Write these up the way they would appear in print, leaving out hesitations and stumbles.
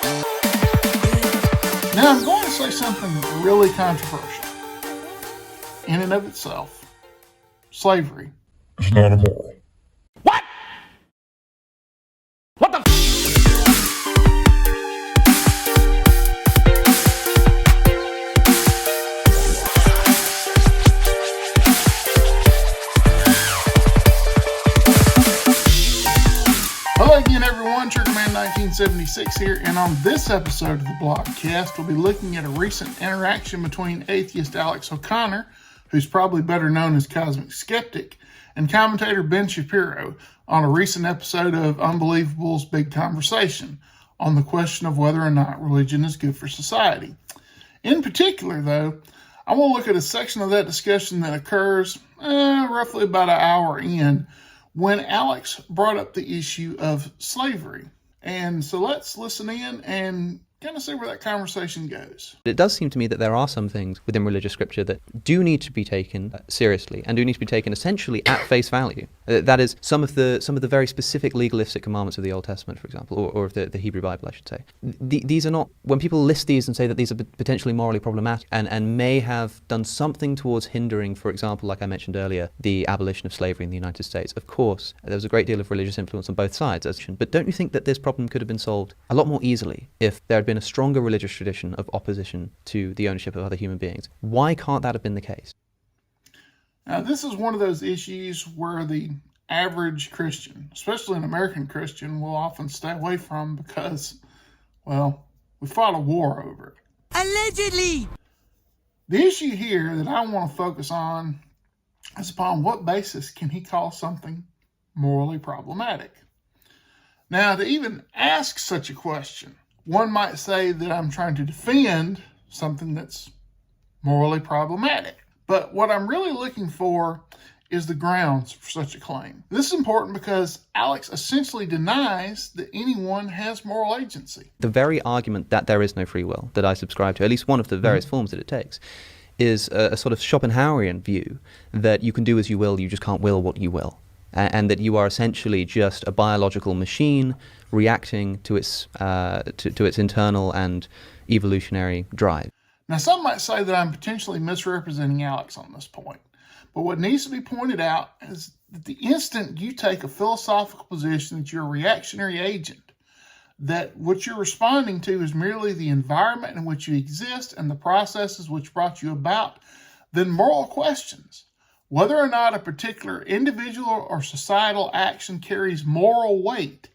Now, I'm going to say something really controversial. In and of itself, slavery is not immoral. What? What the Hello again, everyone. Triggerman 1976 here, and on this episode of the BLOGCAST, we'll be looking at a recent interaction between atheist Alex O'Connor, who's probably better known as Cosmic Skeptic, and commentator Ben Shapiro on a recent episode of Unbelievable's Big Conversation on the question of whether or not religion is good for society. In particular, though, I want to look at a section of that discussion that occurs roughly about an hour in, when Alex brought up the issue of slavery. And so let's listen in and kind of see where that conversation goes. It does seem to me that there are some things within religious scripture that do need to be taken seriously and do need to be taken essentially at face value. That is, some of the very specific legalistic commandments of the Old Testament, for example, or of the Hebrew Bible, I should say. These are not, when people list these and say that these are potentially morally problematic and may have done something towards hindering, for example, like I mentioned earlier, the abolition of slavery in the United States. Of course, there was a great deal of religious influence on both sides, but don't you think that this problem could have been solved a lot more easily if there had been a stronger religious tradition of opposition to the ownership of other human beings? Why can't that have been the case? Now, this is one of those issues where the average Christian, especially an American Christian, will often stay away from because, well, we fought a war over it. Allegedly! The issue here that I want to focus on is upon what basis can he call something morally problematic. Now, to even ask such a question, one might say that I'm trying to defend something that's morally problematic. But what I'm really looking for is the grounds for such a claim. This is important because Alex essentially denies that anyone has moral agency. The very argument that there is no free will that I subscribe to, at least one of the various forms that it takes, is a sort of Schopenhauerian view that you can do as you will, you just can't will what you will. And that you are essentially just a biological machine reacting to its internal and evolutionary drive. Now, some might say that I'm potentially misrepresenting Alex on this point, but what needs to be pointed out is that the instant you take a philosophical position that you're a reactionary agent, that what you're responding to is merely the environment in which you exist and the processes which brought you about, then moral questions, whether or not a particular individual or societal action carries moral weight,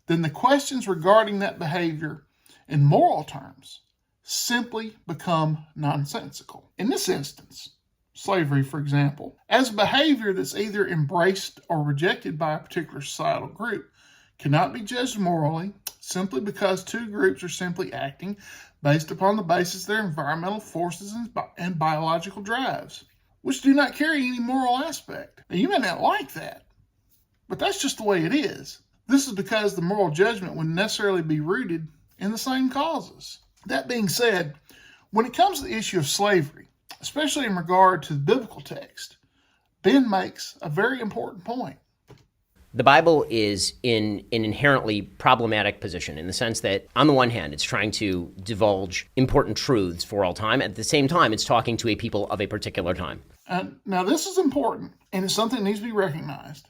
then the questions regarding that behavior in moral terms simply become nonsensical. In this instance, slavery, for example, as behavior that's either embraced or rejected by a particular societal group, cannot be judged morally simply because two groups are simply acting based upon the basis of their environmental forces and biological drives, which do not carry any moral aspect. Now, you may not like that, but that's just the way it is. This is because the moral judgment would necessarily be rooted in the same causes. That being said, when it comes to the issue of slavery, especially in regard to the biblical text, Ben makes a very important point. The Bible is in an inherently problematic position in the sense that, on the one hand, it's trying to divulge important truths for all time. At the same time, it's talking to a people of a particular time. Now, this is important, and it's something that needs to be recognized.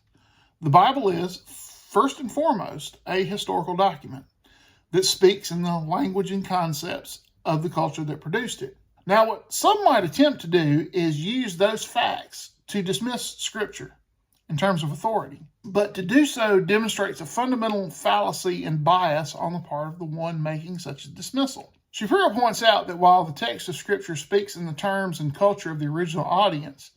The Bible is, first and foremost, a historical document that speaks in the language and concepts of the culture that produced it. Now, what some might attempt to do is use those facts to dismiss Scripture in terms of authority. But to do so demonstrates a fundamental fallacy and bias on the part of the one making such a dismissal. Shapiro points out that while the text of Scripture speaks in the terms and culture of the original audience,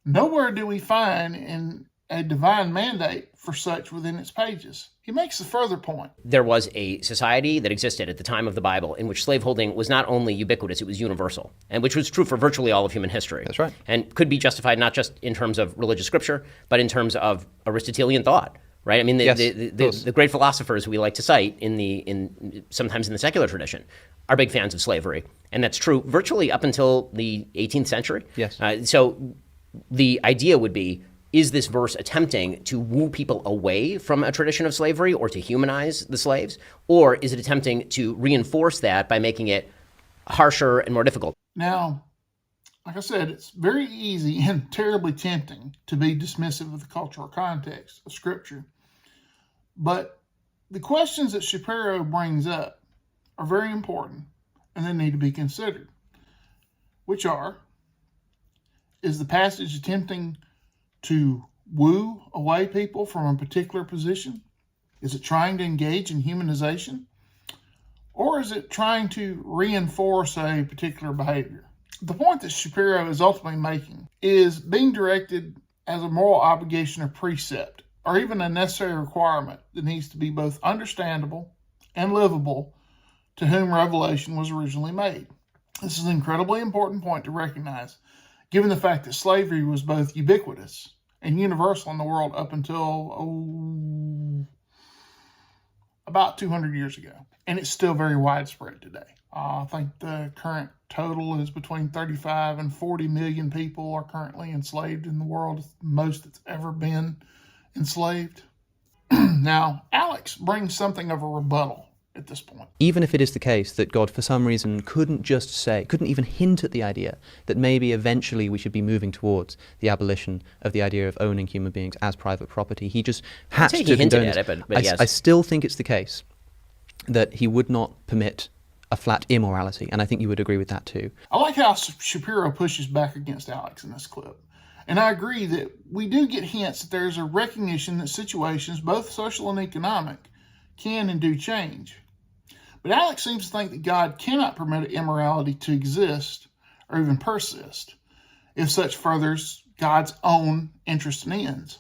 nowhere do we find in a divine mandate for such within its pages. He makes a further point. There was a society that existed at the time of the Bible in which slaveholding was not only ubiquitous, it was universal, and which was true for virtually all of human history. That's right. And could be justified not just in terms of religious scripture, but in terms of Aristotelian thought, right? I mean, the great philosophers we like to cite sometimes in the secular tradition are big fans of slavery, and that's true virtually up until the 18th century. Yes. So the idea would be is this verse attempting to woo people away from a tradition of slavery or to humanize the slaves? Or is it attempting to reinforce that by making it harsher and more difficult? Now, like I said, it's very easy and terribly tempting to be dismissive of the cultural context of Scripture. But the questions that Shapiro brings up are very important and they need to be considered, which are, is the passage attempting to woo away people from a particular position? Is it trying to engage in humanization? Or is it trying to reinforce a particular behavior? The point that Shapiro is ultimately making is being directed as a moral obligation or precept, or even a necessary requirement that needs to be both understandable and livable to whom revelation was originally made. This is an incredibly important point to recognize, given the fact that slavery was both ubiquitous and universal in the world up until about 200 years ago. And it's still very widespread today. I think the current total is between 35 and 40 million people are currently enslaved in the world. It's the most that's ever been enslaved. Now, Alex brings something of a rebuttal at this point. Even if it is the case that God, for some reason, couldn't even hint at the idea that maybe eventually we should be moving towards the abolition of the idea of owning human beings as private property, he just had to hinted condone at it. it, but yes. I still think it's the case that he would not permit a flat immorality, and I think you would agree with that too. I like how Shapiro pushes back against Alex in this clip. And I agree that we do get hints that there's a recognition that situations, both social and economic, can and do change. But Alex seems to think that God cannot permit immorality to exist or even persist if such furthers God's own interests and ends.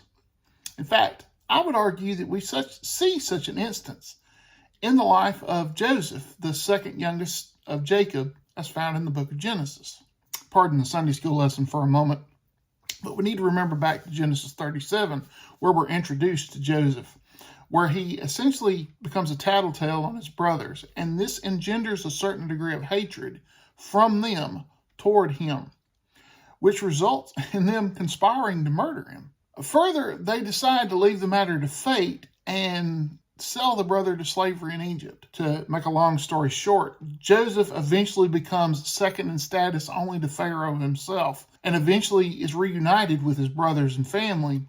In fact, I would argue that we see such an instance in the life of Joseph, the second youngest of Jacob, as found in the book of Genesis. Pardon the Sunday school lesson for a moment, but we need to remember back to Genesis 37, where we're introduced to Joseph, where he essentially becomes a tattletale on his brothers, and this engenders a certain degree of hatred from them toward him, which results in them conspiring to murder him. Further, they decide to leave the matter to fate and sell the brother to slavery in Egypt. To make a long story short, Joseph eventually becomes second in status only to Pharaoh himself, and eventually is reunited with his brothers and family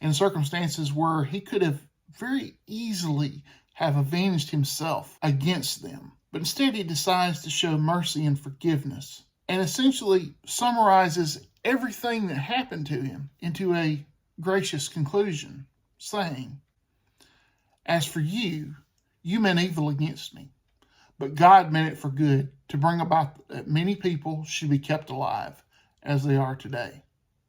in circumstances where he could have very easily have avenged himself against them. But instead he decides to show mercy and forgiveness, and essentially summarizes everything that happened to him into a gracious conclusion, saying, "As for you, you meant evil against me, but God meant it for good, to bring about that many people should be kept alive as they are today."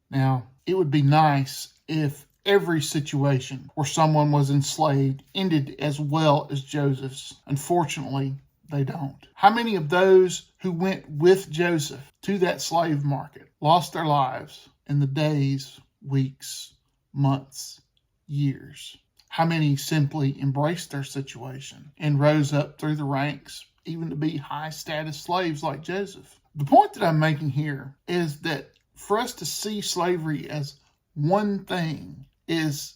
Now, it would be nice if every situation where someone was enslaved ended as well as Joseph's. Unfortunately, they don't. How many of those who went with Joseph to that slave market lost their lives in the days, weeks, months, years? How many simply embraced their situation and rose up through the ranks, even to be high-status slaves like Joseph? The point that I'm making here is that for us to see slavery as one thing is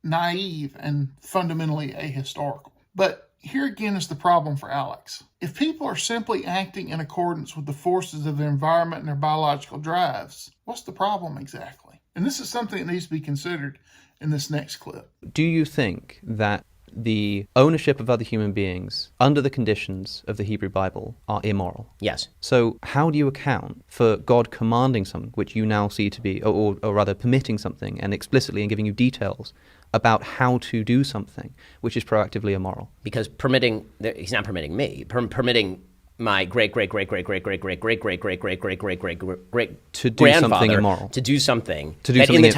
naive and fundamentally ahistorical. But here again is the problem for Alex. If people are simply acting in accordance with the forces of their environment and their biological drives, what's the problem exactly? And this is something that needs to be considered in this next clip. Do you think that the ownership of other human beings under the conditions of the Hebrew Bible are immoral? Yes. So how do you account for God commanding something which you now see to be, or rather permitting something and explicitly and giving you details about how to do something which is proactively immoral? Because he's not permitting me, permitting my great to do something immoral, to do something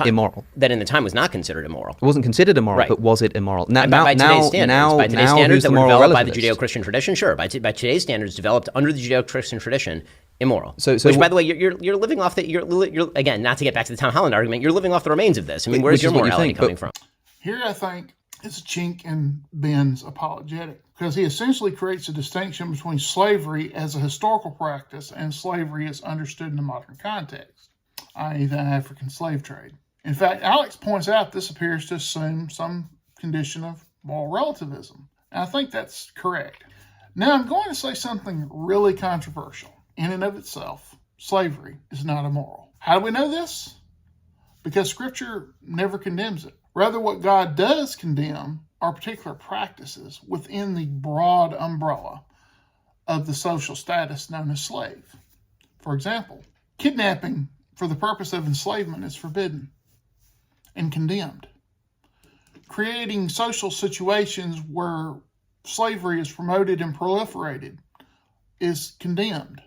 immoral that in the time was not considered immoral. It wasn't considered immoral, right. But was it immoral? By today's standards that were developed by the Judeo-Christian tradition, sure. By today's standards developed under the Judeo-Christian tradition, immoral. Which, by the way, you're living off the you're again, not to get back to the Tom Holland argument, you're living off the remains of this. I mean, where's your morality coming from? Here, I think it's a chink in Ben's apologetic, because he essentially creates a distinction between slavery as a historical practice and slavery as understood in the modern context, i.e. the African slave trade. In fact, Alex points out this appears to assume some condition of moral relativism. And I think that's correct. Now, I'm going to say something really controversial. In and of itself, slavery is not immoral. How do we know this? Because Scripture never condemns it. Rather, what God does condemn are particular practices within the broad umbrella of the social status known as slave. For example, kidnapping for the purpose of enslavement is forbidden and condemned. Creating social situations where slavery is promoted and proliferated is condemned.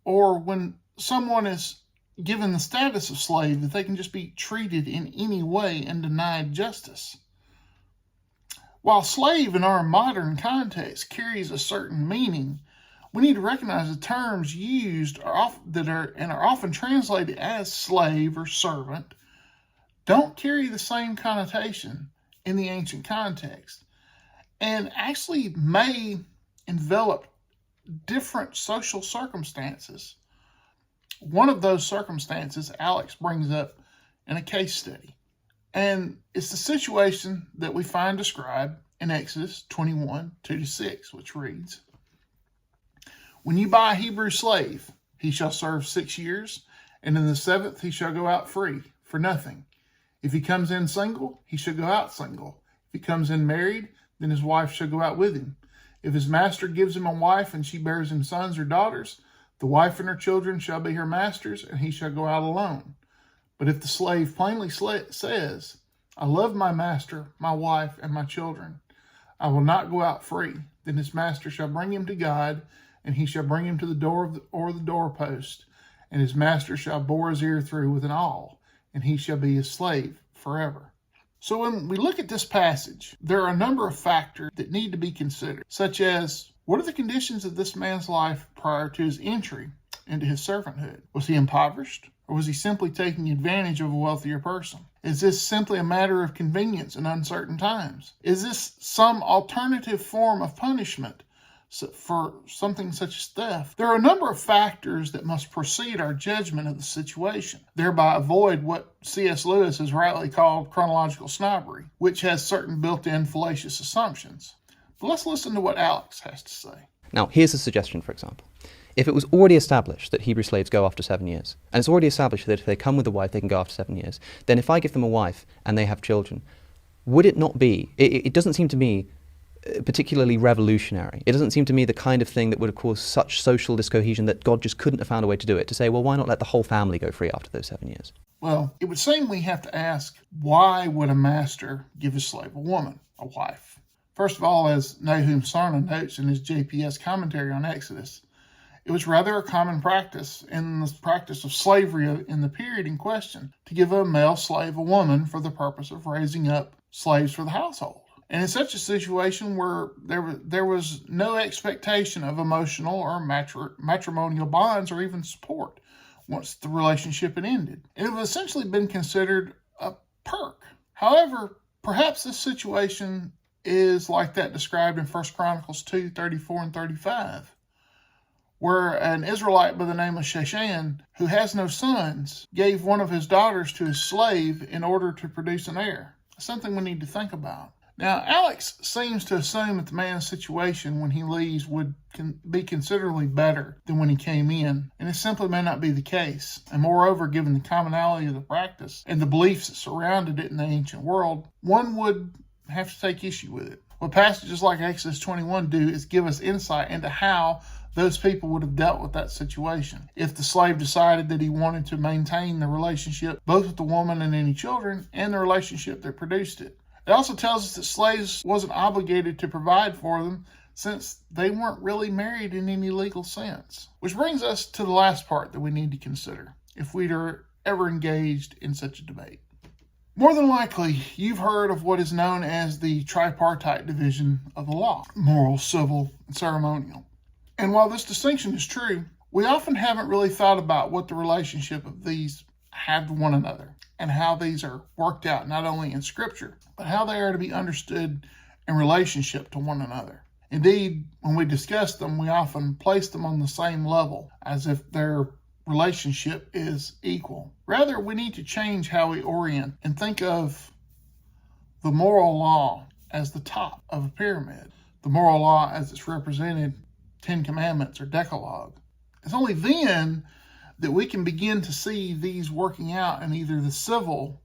Or when someone is given the status of slave, that they can just be treated in any way and denied justice. While slave in our modern context carries a certain meaning, we need to recognize the terms used are often translated as slave or servant don't carry the same connotation in the ancient context and actually may envelop different social circumstances. One of those circumstances Alex brings up in a case study, and it's the situation that we find described in Exodus 21, 2-6, which reads, "When you buy a Hebrew slave, he shall serve 6 years, and in the 7th he shall go out free for nothing. If he comes in single, he shall go out single. If he comes in married, then his wife shall go out with him. If his master gives him a wife and she bears him sons or daughters, the wife and her children shall be her master's, and he shall go out alone. But if the slave plainly says, I love my master, my wife, and my children, I will not go out free, then his master shall bring him to God, and he shall bring him to the door or the doorpost, and his master shall bore his ear through with an awl, and he shall be his slave forever." So when we look at this passage, there are a number of factors that need to be considered, such as, what are the conditions of this man's life prior to his entry into his servanthood? Was he impoverished, or was he simply taking advantage of a wealthier person? Is this simply a matter of convenience in uncertain times? Is this some alternative form of punishment for something such as theft? There are a number of factors that must precede our judgment of the situation, thereby avoid what C.S. Lewis has rightly called chronological snobbery, which has certain built-in fallacious assumptions. But let's listen to what Alex has to say. Now, here's a suggestion, for example. If it was already established that Hebrew slaves go after 7 years, and it's already established that if they come with a wife, they can go after 7 years, then if I give them a wife and they have children, would it not be, it doesn't seem to me particularly revolutionary. It doesn't seem to me the kind of thing that would have caused such social discohesion that God just couldn't have found a way to do it, to say, well, why not let the whole family go free after those 7 years? Well, it would seem we have to ask, why would a master give his slave a woman, a wife? First of all, as Nahum Sarna notes in his JPS commentary on Exodus, it was rather a common practice in the practice of slavery in the period in question to give a male slave a woman for the purpose of raising up slaves for the household. And in such a situation where there was no expectation of emotional or matrimonial bonds or even support once the relationship had ended. It would have essentially been considered a perk. However, perhaps this situation is like that described in 1 Chronicles 2, 34 and 35, where an Israelite by the name of Sheshan, who has no sons, gave one of his daughters to his slave in order to produce an heir. Something we need to think about. Now, Alex seems to assume that the man's situation when he leaves would be considerably better than when he came in, and it simply may not be the case. And moreover, given the commonality of the practice and the beliefs that surrounded it in the ancient world, one would have to take issue with it. What passages like Exodus 21 do is give us insight into how those people would have dealt with that situation. If the slave decided that he wanted to maintain the relationship both with the woman and any children and the relationship that produced it. It also tells us that slaves wasn't obligated to provide for them since they weren't really married in any legal sense. Which brings us to the last part that we need to consider if we are ever engaged in such a debate. More than likely, you've heard of what is known as the tripartite division of the law: moral, civil, and ceremonial. And while this distinction is true, we often haven't really thought about what the relationship of these have to one another and how these are worked out not only in Scripture, but how they are to be understood in relationship to one another. Indeed, when we discuss them, we often place them on the same level, as if they're relationship is equal. Rather, we need to change how we orient and think of the moral law as the top of a pyramid. The moral law as it's represented, 10 Commandments or Decalogue. It's only then that we can begin to see these working out in either the civil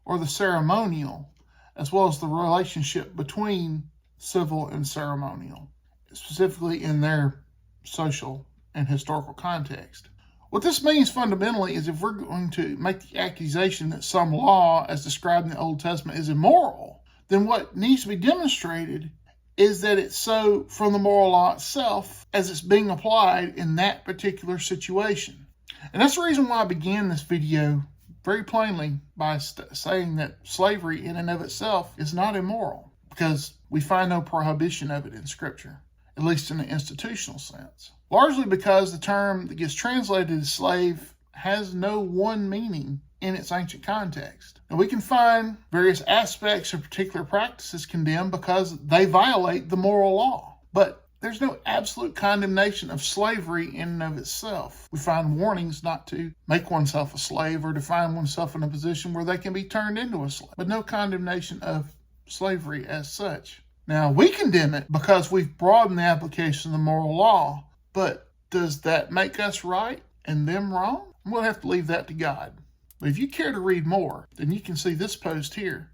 or the ceremonial, as well as the relationship between civil and ceremonial, specifically in their social and historical context. What this means fundamentally is if we're going to make the accusation that some law, as described in the Old Testament, is immoral, then what needs to be demonstrated is that it's so from the moral law itself as it's being applied in that particular situation. And that's the reason why I began this video very plainly by saying that slavery in and of itself is not immoral, because we find no prohibition of it in Scripture, at least in the institutional sense. Largely because the term that gets translated as slave has no one meaning in its ancient context. And we can find various aspects of particular practices condemned because they violate the moral law. But there's no absolute condemnation of slavery in and of itself. We find warnings not to make oneself a slave or to find oneself in a position where they can be turned into a slave, but no condemnation of slavery as such. Now, we condemn it because we've broadened the application of the moral law, but does that make us right and them wrong? We'll have to leave that to God. But if you care to read more, then you can see this post here,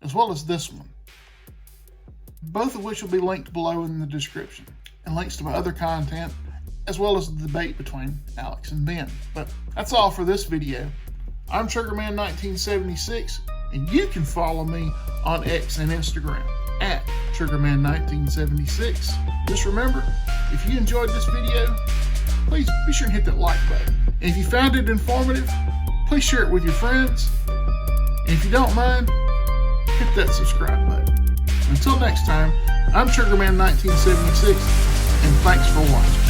as well as this one, both of which will be linked below in the description, and links to my other content, as well as the debate between Alex and Ben. But that's all for this video. I'm Triggerman1976, and you can follow me on X and Instagram at Triggerman1976. Just remember, if you enjoyed this video, please be sure and hit that like button. And if you found it informative, please share it with your friends. And if you don't mind, hit that subscribe button. Until next time, I'm Triggerman1976, and thanks for watching.